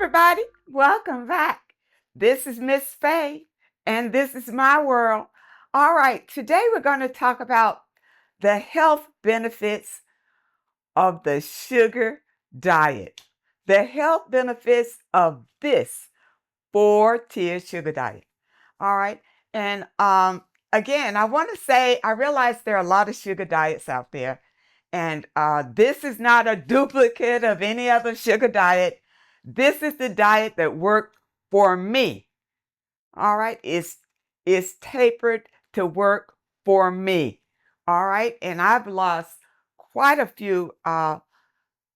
everybody. Welcome back. This is Miss Faye, and this is my world. All right, today we're going to talk about the health benefits of the sugar diet. The health benefits of this four-tier sugar diet. All right, and again, I want to say I realize there are a lot of sugar diets out there, and this is not a duplicate of any other sugar diet. This is the diet that worked for me. All right. It's tapered to work for me. All right. And I've lost quite a few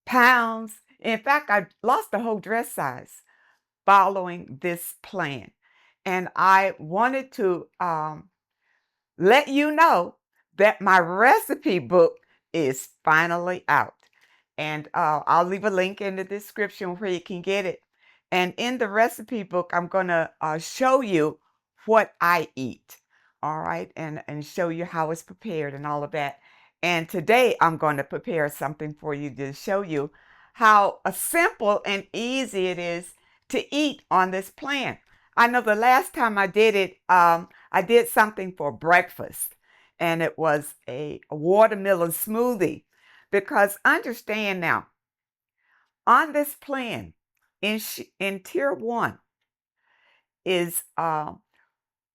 pounds. In fact, I lost a whole dress size following this plan. And I wanted to let you know that my recipe book is finally out. And I'll leave a link in the description where you can get it. And in the recipe book, I'm going to show you what I eat. All right. And show you how it's prepared and all of that. And today I'm going to prepare something for you to show you how simple and easy it is to eat on this plan. I know the last time I did it, I did something for breakfast, and it was a watermelon smoothie. Because understand now, on this plan, in tier one, is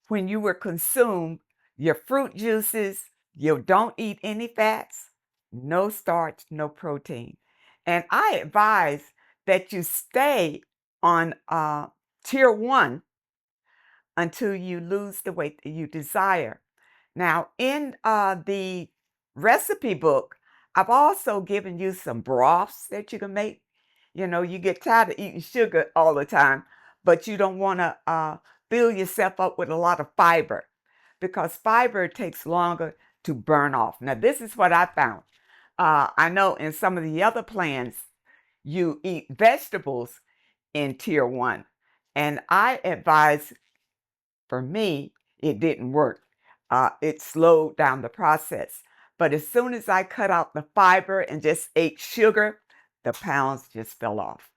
when you were consumed your fruit juices, you don't eat any fats, no starch, no protein. And I advise that you stay on tier one until you lose the weight that you desire. Now, in the recipe book, I've also given you some broths that you can make. You know, you get tired of eating sugar all the time, but you don't want to fill yourself up with a lot of fiber because fiber takes longer to burn off. Now, this is what I found. I know in some of the other plans, you eat vegetables in tier one, and I advise, for me, it didn't work. It slowed down the process. But as soon as I cut out the fiber and just ate sugar, the pounds just fell off.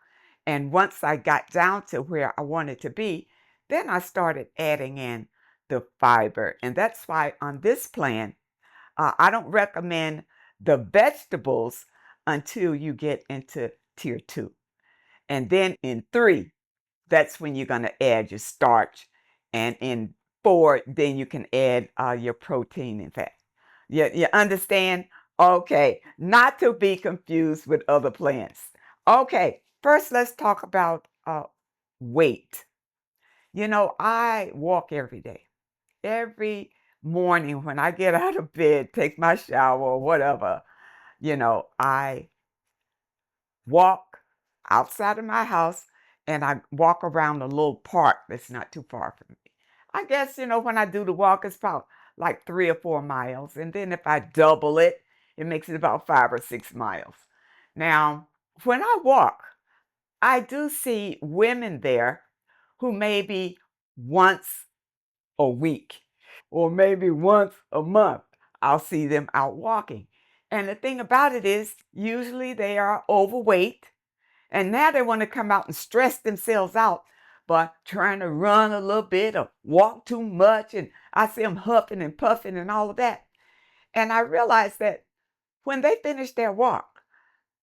And once I got down to where I wanted to be, then I started adding in the fiber. And that's why on this plan, I don't recommend the vegetables until you get into tier two. And then in three, that's when you're going to add your starch. And in four, then you can add your protein and fat. You understand? Okay, not to be confused with other plants. Okay, first let's talk about weight. You know, I walk every day. Every morning when I get out of bed, take my shower or whatever, I walk outside of my house and I walk around a little park that's not too far from me. I guess, when I do the walk, it's about like 3 or 4 miles. And then if I double it, it makes it about 5 or 6 miles. Now, when I walk, I do see women there who maybe once a week or maybe once a month, I'll see them out walking. And the thing about it is, usually they are overweight and now they want to come out and stress themselves out by trying to run a little bit or walk too much. And I see them huffing and puffing and all of that. And I realize that when they finish their walk,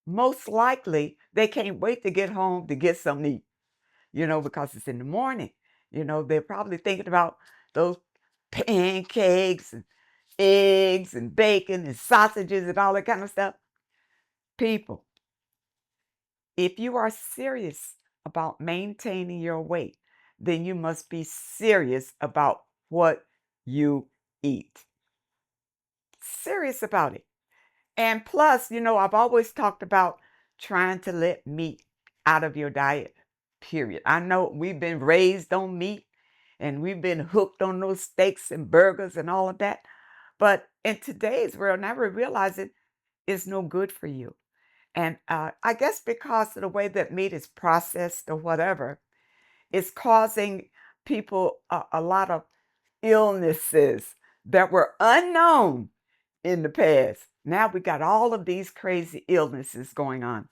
most likely they can't wait to get home to get something to eat, because it's in the morning. They're probably thinking about those pancakes and eggs and bacon and sausages and all that kind of stuff. People, if you are serious about maintaining your weight, then you must be serious about what you eat. Serious about it. And plus, I've always talked about trying to let meat out of your diet, period. I know we've been raised on meat and we've been hooked on those steaks and burgers and all of that. But in today's world, now we realize it is no good for you. And I guess because of the way that meat is processed or whatever, it's causing people a lot of illnesses that were unknown in the past. Now we got all of these crazy illnesses going on.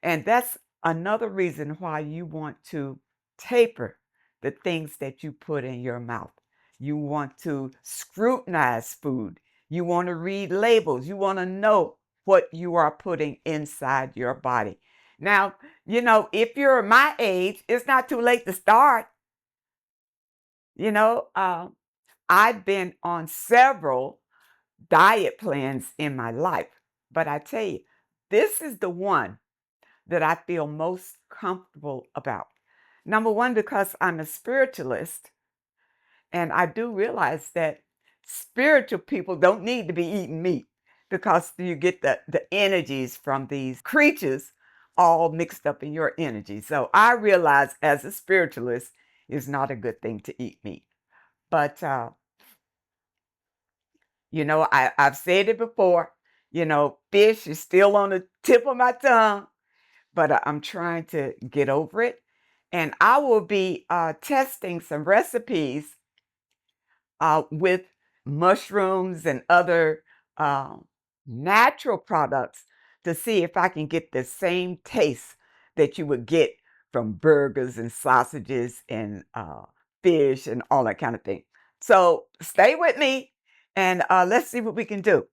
And that's Another reason why you want to taper the things that you put in your mouth. You want to scrutinize food. You want to read labels. You want to know what you are putting inside your body. Now, if you're my age, it's not too late to start. You know, um, I've been on several diet plans in my life, but I tell you, this is the one that I feel most comfortable about. Number one, because I'm a spiritualist, and I do realize that spiritual people don't need to be eating meat because you get the energies from these creatures all mixed up in your energy. So I realize as a spiritualist, it's not a good thing to eat meat. But, I've said it before, fish is still on the tip of my tongue, but I'm trying to get over it. And I will be testing some recipes with mushrooms and other um, natural products to see if I can get the same taste that you would get from burgers and sausages and fish and all that kind of thing. So stay with me and let's see what we can do.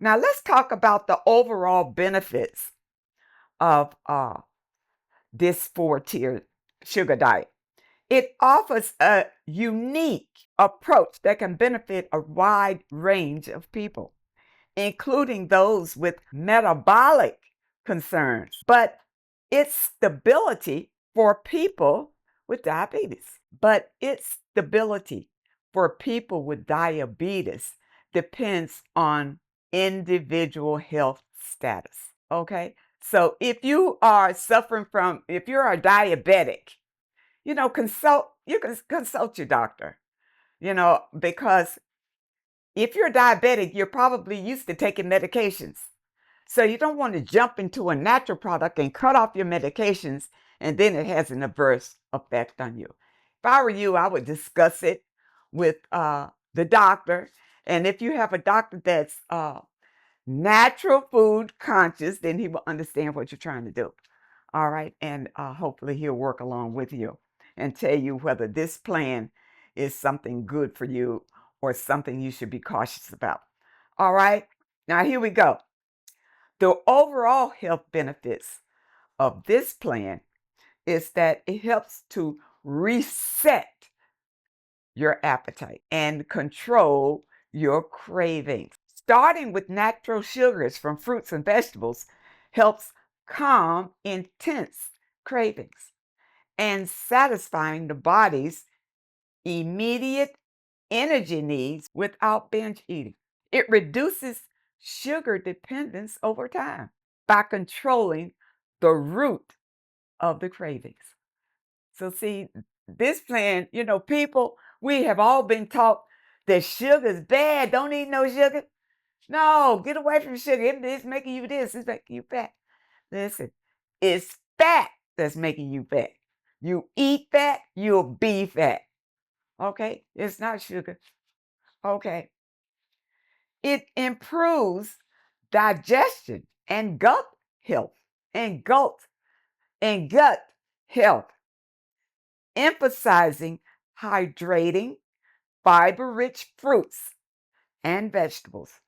Now, let's talk about the overall benefits of this four-tier sugar diet. It offers a unique approach that can benefit a wide range of people, including those with metabolic concerns, but its stability for people with diabetes. But its stability for people with diabetes depends on individual health status. Okay? So if you're a diabetic, you can consult your doctor, because if you're diabetic, you're probably used to taking medications. So you don't want to jump into a natural product and cut off your medications, and then it has an adverse effect on you. If I were you, I would discuss it with the doctor. And if you have a doctor that's natural food conscious, then he will understand what you're trying to do. All right. And hopefully he'll work along with you and tell you whether this plan is something good for you or something you should be cautious about. All right. Now, here we go. The overall health benefits of this plan is that it helps to reset your appetite and control your cravings. Starting with natural sugars from fruits and vegetables helps calm intense cravings and satisfying the body's immediate energy needs without binge eating. It reduces sugar dependence over time by controlling the root of the cravings. So, see, this plan, people, we have all been taught that sugar is bad. Don't eat no sugar. No, get away from sugar. It's making you this, it's making you fat. Listen, it's fat that's making you fat. You eat fat, you'll be fat. Okay? It's not sugar. Okay. It improves digestion and gut health and gut health, emphasizing hydrating fiber-rich fruits and vegetables,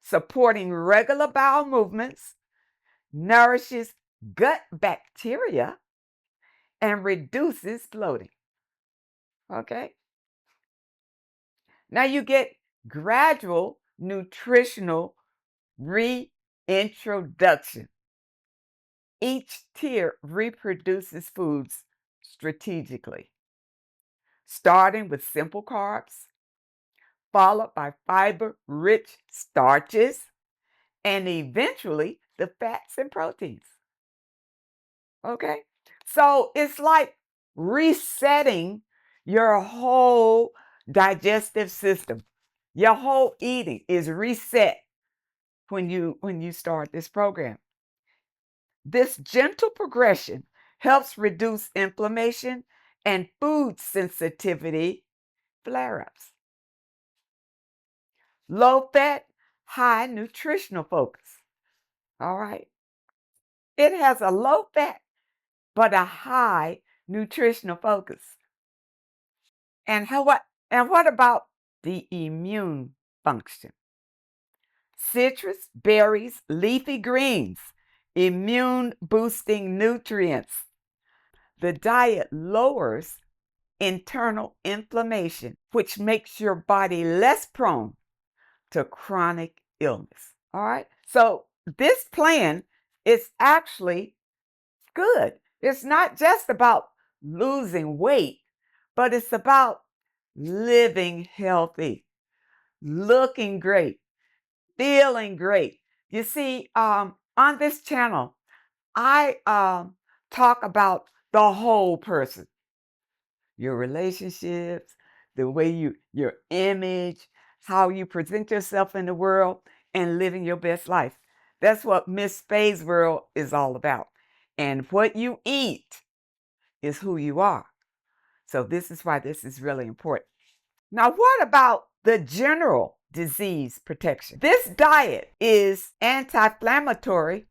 supporting regular bowel movements, nourishes gut bacteria, and reduces bloating. Okay? Now you get gradual nutritional reintroduction. Each tier reproduces foods strategically, starting with simple carbs, followed by fiber-rich starches, and eventually the fats and proteins. Okay? So it's like resetting your whole digestive system. Your whole eating is reset when you start this program. This gentle progression helps reduce inflammation and food sensitivity flare-ups. Low fat, high nutritional focus. All right. It has a low fat. but a high nutritional focus. And what about the immune function? Citrus, berries, leafy greens, immune boosting nutrients. The diet lowers internal inflammation, which makes your body less prone to chronic illness. All right. So this plan is actually good. It's not just about losing weight, but it's about living healthy, looking great, feeling great. You see, on this channel, I talk about the whole person, your relationships, the way your image, how you present yourself in the world, and living your best life. That's what Miss Faye's World is all about. And what you eat is who you are. So this is why this is really important. Now, what about the general disease protection? This diet is anti-inflammatory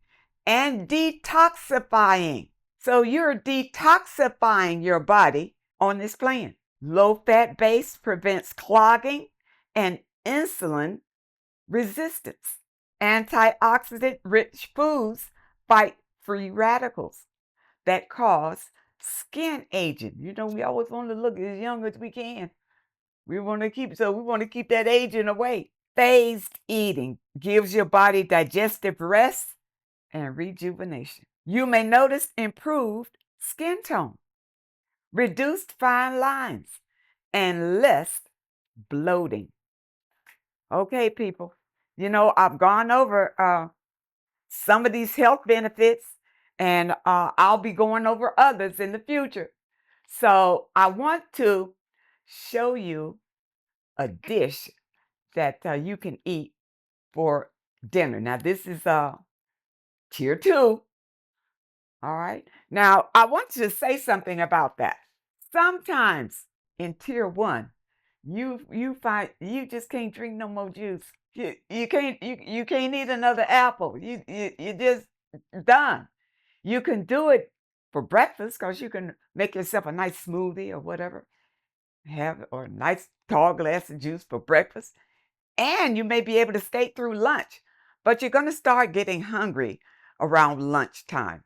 and detoxifying. So you're detoxifying your body on this plan. Low-fat base prevents clogging and insulin resistance. Antioxidant-rich foods fight free radicals that cause skin aging. You know, we always want to look as young as we can. We want to keep that aging away. Phased eating gives your body digestive rest and rejuvenation. You may notice improved skin tone, reduced fine lines, and less bloating. Okay, people. You know, I've gone over some of these health benefits, and I'll be going over others in the future. So I want to show you a dish that you can eat for dinner. Now, this is tier 2. All right. Now, I want to say something about that. Sometimes in tier 1, you find you just can't drink no more juice. You can't eat another apple. You just done. You can do it for breakfast because you can make yourself a nice smoothie or whatever. Have or a nice tall glass of juice for breakfast. And you may be able to skate through lunch, but you're going to start getting hungry around lunchtime.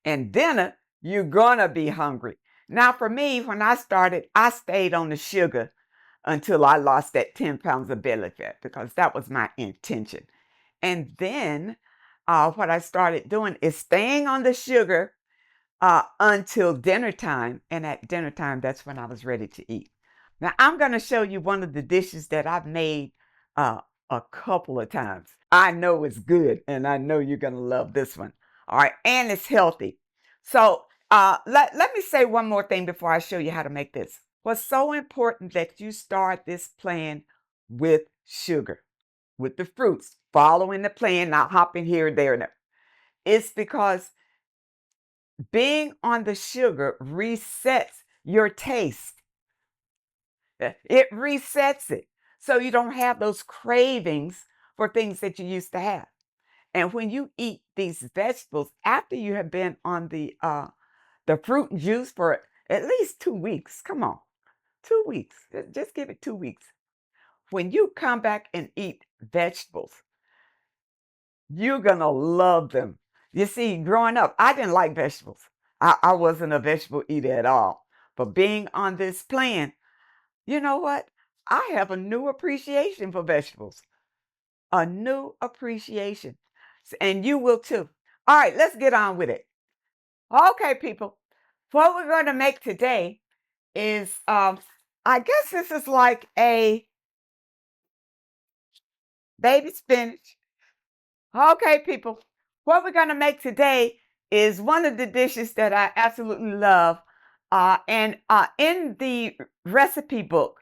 And dinner, you're going to be hungry. Now, for me, when I started, I stayed on the sugar until I lost that 10 pounds of belly fat because that was my intention. And then what I started doing is staying on the sugar until dinner time. And at dinner time, that's when I was ready to eat. Now, I'm going to show you one of the dishes that I've made uh, a couple of times. I know it's good, and I know you're going to love this one. All right, and it's healthy. So let me say one more thing before I show you how to make this. What's so important that you start this plan with sugar, with the fruits, following the plan, not hopping here, there, and there. It's because being on the sugar resets your taste. It resets it. So you don't have those cravings for things that you used to have. And when you eat these vegetables after you have been on the fruit and juice for at least 2 weeks, come on, 2 weeks, just give it 2 weeks. When you come back and eat vegetables, you're gonna love them. You see, growing up, I didn't like vegetables. I wasn't a vegetable eater at all. But being on this plan, you know what? I have a new appreciation for vegetables. A new appreciation. And you will too. All right, let's get on with it. Okay, people. What we're going to make today is, I guess this is like a baby spinach. Okay, people. What we're going to make today is one of the dishes that I absolutely love. And in the recipe book,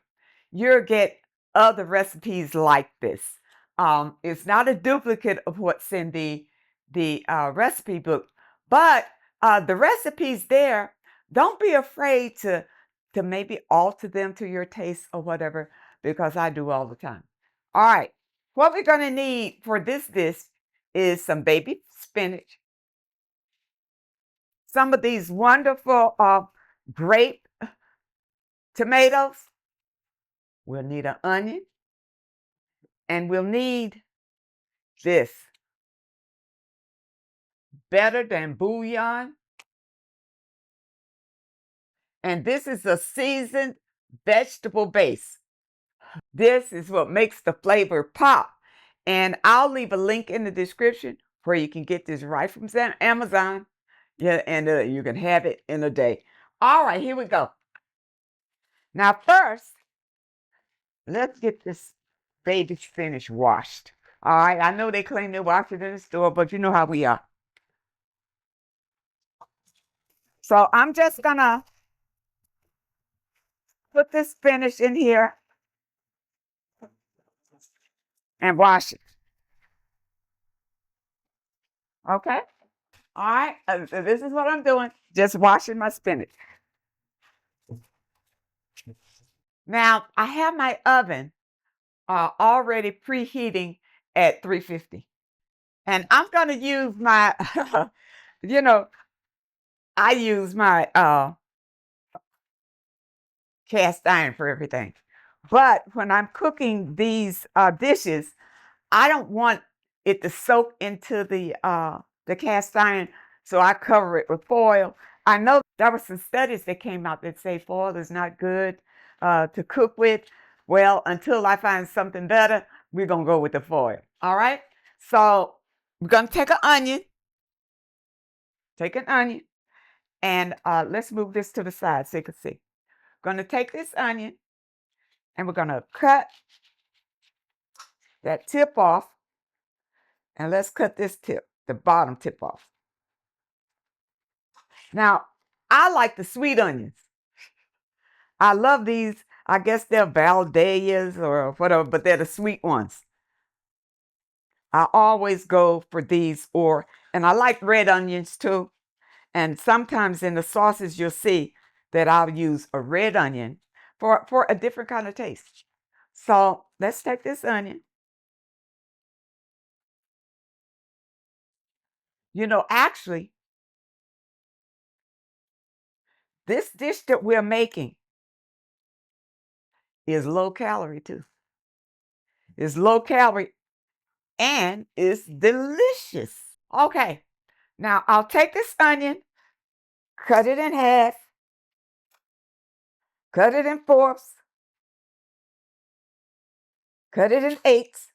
you'll get other recipes like this. It's not a duplicate of what's in the recipe book, but the recipes there, don't be afraid to maybe alter them to your taste or whatever, because I do all the time. All right, what we're going to need for this dish is some baby spinach, some of these wonderful grape tomatoes. We'll need an onion, and we'll need this better than bouillon. And this is a seasoned vegetable base. This is what makes the flavor pop. And I'll leave a link in the description where you can get this right from Amazon. Yeah, and you can have it in a day. All right, here we go. Now, first, let's get this baby spinach washed. All right, I know they claim they wash it in the store, but you know how we are. So I'm just gonna put this spinach in here and wash it. Okay? All right, so this is what I'm doing, just washing my spinach. Now, I have my oven already preheating at 350. And I'm going to use my, you know, I use my cast iron for everything. But when I'm cooking these dishes, I don't want it to soak into the cast iron, so I cover it with foil. I know there were some studies that came out that say foil is not good to cook with. Well, until I find something better, we're going to go with the foil. All right? So we're going to take an onion. Take an onion. And let's move this to the side so you can see. Going to take this onion and we're going to cut that tip off. And let's cut this tip, the bottom tip off. Now, I like the sweet onions. I love these. I guess they're Valdez or whatever, but they're the sweet ones. I always go for these, and I like red onions too. And sometimes in the sauces, you'll see that I'll use a red onion for a different kind of taste. So let's take this onion. You know, actually, this dish that we're making is low calorie too. It's low calorie and it's delicious. Okay, now I'll take this onion, cut it in half, cut it in fourths, cut it in eighths.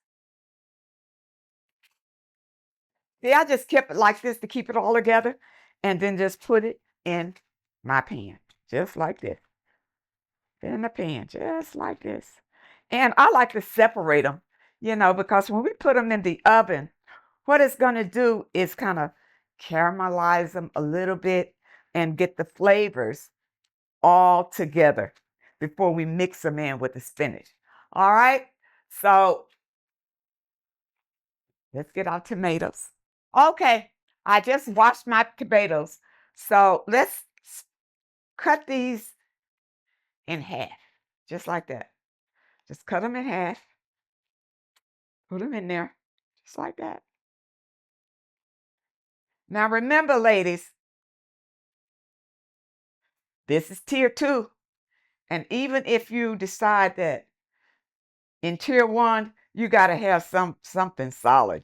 See, I just kept it like this to keep it all together and then just put it in my pan, just like this. In the pan, just like this. And I like to separate them, because when we put them in the oven, what it's going to do is kind of caramelize them a little bit and get the flavors all together before we mix them in with the spinach. All right, so let's get our tomatoes. Okay, I just washed my tomatoes. So let's cut these in half, just like that. Just cut them in half, put them in there, just like that. Now remember, ladies, this is tier 2. And even if you decide that in tier 1, you got to have something solid.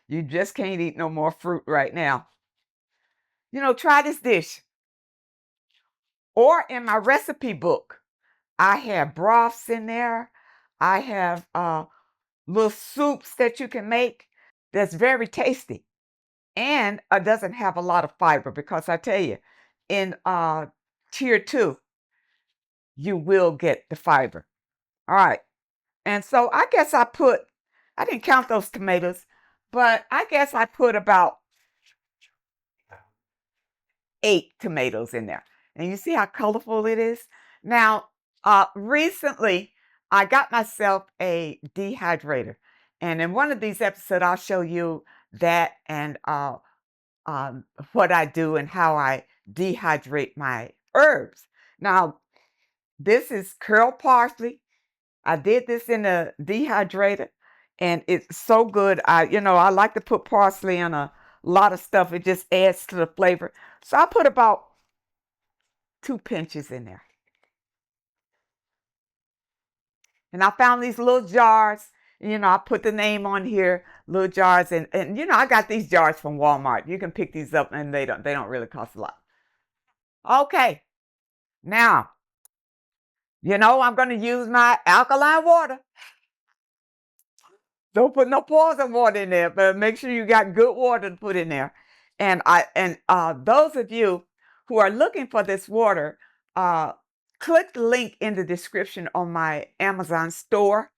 You just can't eat no more fruit right now. Try this dish. Or in my recipe book, I have broths in there. I have little soups that you can make that's very tasty and doesn't have a lot of fiber, because I tell you, in tier 2, you will get the fiber. All right. And so I guess I didn't count those tomatoes, but I guess I put about 8 tomatoes in there. And you see how colorful it is? Now, recently, I got myself a dehydrator. And in one of these episodes, I'll show you that and what I do and how I dehydrate my herbs. Now, this is curled parsley. I did this in a dehydrator, and it's so good. I like to put parsley in a a lot of stuff. It just adds to the flavor. So I put about 2 pinches in there. And I found these little jars. I put the name on here, little jars, and I got these jars from Walmart. You can pick these up, and they don't really cost a lot. Okay, now I'm going to use my alkaline water. Don't put no poison water in there, but make sure you got good water to put in there. And those of you who are looking for this water, uh, click the link in the description on my Amazon store,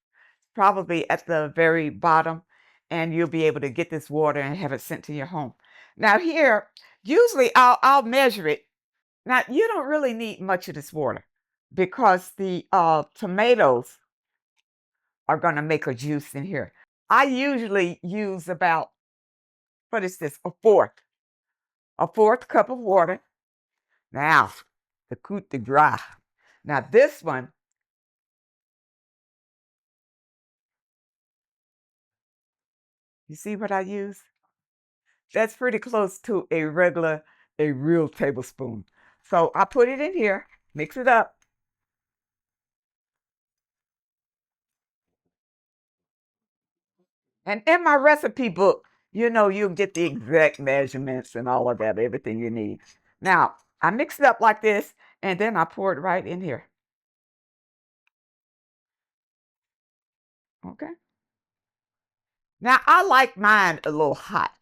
probably at the very bottom, and you'll be able to get this water and have it sent to your home. Now here, usually I'll measure it. Now you don't really need much of this water because the tomatoes are going to make a juice in here. I usually use about, what is this, a fourth cup of water. Now, the coup de grace. Now this one, you see what I use? That's pretty close to a real tablespoon. So I put it in here, mix it up. And in my recipe book, you'll get the exact measurements and all of that, everything you need. Now, I mix it up like this, and then I pour it right in here. Okay. Now, I like mine a little hot.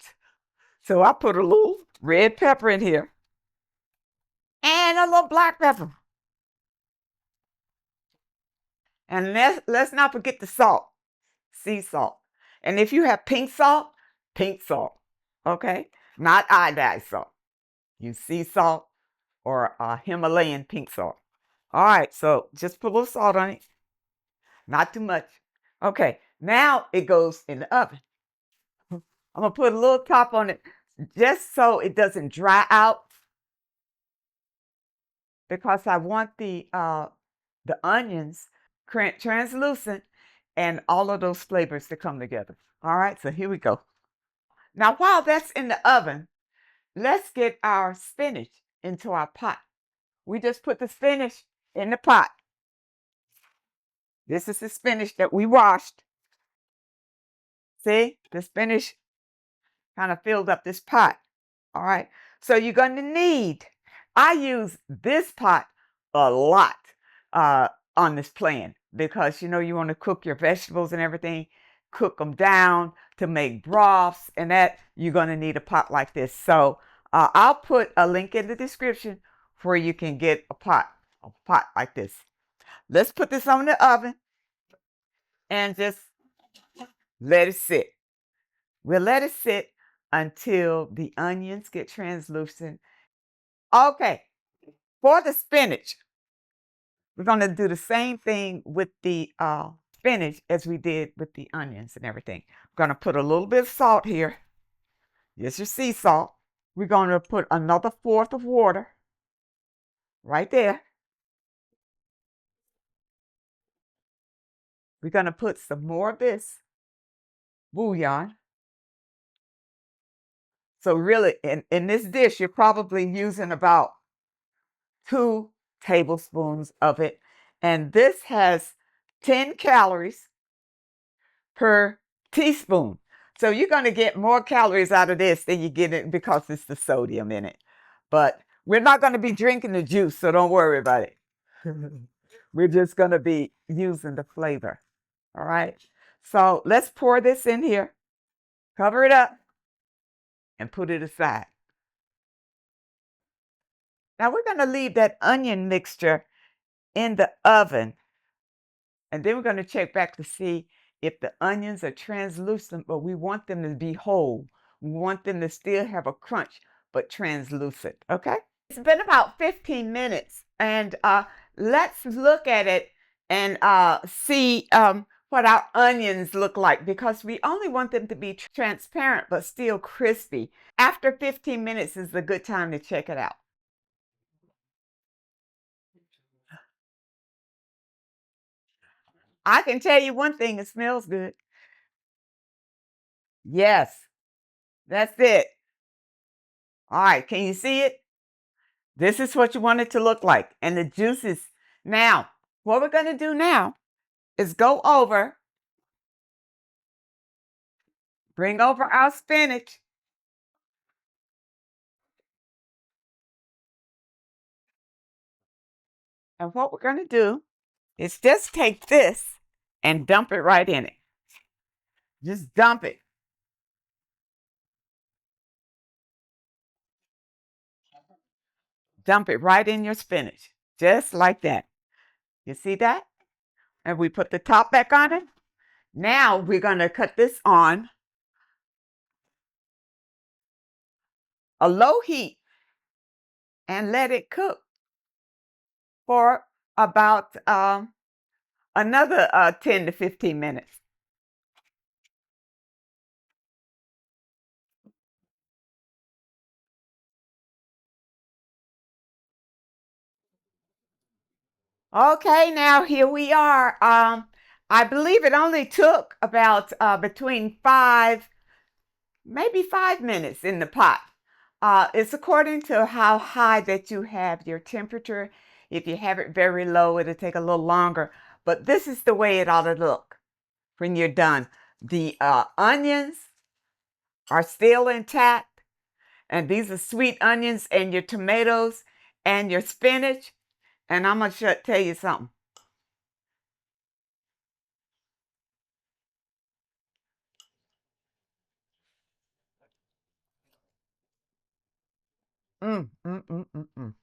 So I put a little red pepper in here and a little black pepper. And let's not forget the salt, sea salt. And if you have pink salt, okay? Not iodized salt. Use sea salt or Himalayan pink salt. All right, so just put a little salt on it. Not too much. Okay, now it goes in the oven. I'm going to put a little top on it just so it doesn't dry out, because I want the onions translucent and all of those flavors to come together. All right, so here we go. Now, while that's in the oven, let's get our spinach into our pot. We just put the spinach in the pot. This is the spinach that we washed. See, the spinach kind of filled up this pot. All right, so you're going to need, I use this pot a lot on this plan, because you want to cook your vegetables and everything, cook them down to make broths, and that you're going to need a pot like this. So I'll put a link in the description where you can get a pot like this. Let's put this on the oven and just let it sit. We'll let it sit until the onions get translucent. Okay, for the spinach, we're going to do the same thing with the spinach as we did with the onions and everything. We're going to put a little bit of salt here. Here's your sea salt. We're going to put another fourth of water right there. We're going to put some more of this bouillon. So really, in this dish, you're probably using about 2 tablespoons of it. And this has 10 calories per teaspoon. So you're going to get more calories out of this than you get it because it's the sodium in it. But we're not going to be drinking the juice, so don't worry about it. We're just going to be using the flavor. All right. So let's pour this in here, cover it up, and put it aside. Now we're going to leave that onion mixture in the oven, and then we're going to check back to see if the onions are translucent, but we want them to be whole. We want them to still have a crunch, but translucent, okay? It's been about 15 minutes, and let's look at it and see what our onions look like, because we only want them to be transparent but still crispy. After 15 minutes is a good time to check it out. I can tell you one thing, it smells good. Yes, that's it. All right, can you see it? This is what you want it to look like. And the juices. Now, what we're going to do now is go over, bring over our spinach. And what we're going to do is just take this and dump it right in it. Just dump it. Dump it right in your spinach. Just like that. You see that? And we put the top back on it. Now we're going to cut this on a low heat and let it cook for about another 10 to 15 minutes. Okay, now here we are. I believe it only took about between maybe 5 minutes in the pot. It's according to how high that you have your temperature. If you have it very low, it'll take a little longer. But this is the way it ought to look when you're done. The onions are still intact, and these are sweet onions, and your tomatoes and your spinach. And I'm going to tell you something. Mm, mm, mm, mm, mm.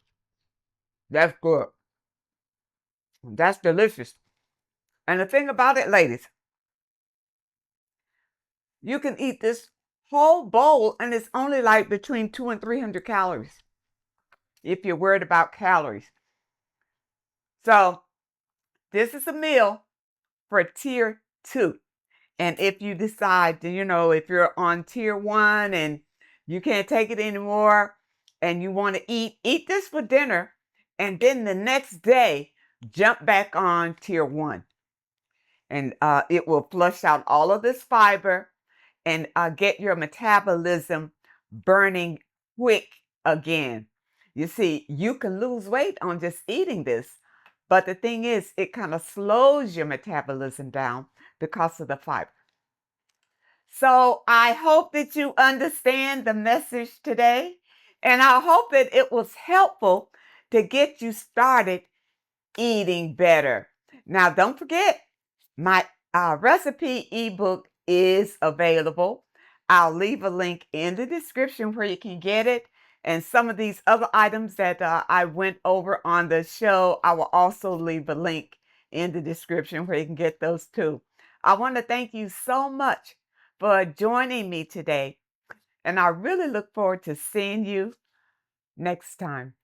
That's good. That's delicious. And the thing about it, ladies, you can eat this whole bowl and it's only like between 200 and 300 calories if you're worried about calories. So this is a meal for tier 2. And if you decide to, if you're on tier 1 and you can't take it anymore and you want to eat this for dinner, and then the next day jump back on tier 1. And it will flush out all of this fiber and get your metabolism burning quick again. You see, you can lose weight on just eating this, but the thing is, it kind of slows your metabolism down because of the fiber. So I hope that you understand the message today, and I hope that it was helpful to get you started eating better. Now, don't forget, my recipe ebook is available. I'll leave a link in the description where you can get it. And some of these other items that I went over on the show, I will also leave a link in the description where you can get those too. I want to thank you so much for joining me today. And I really look forward to seeing you next time.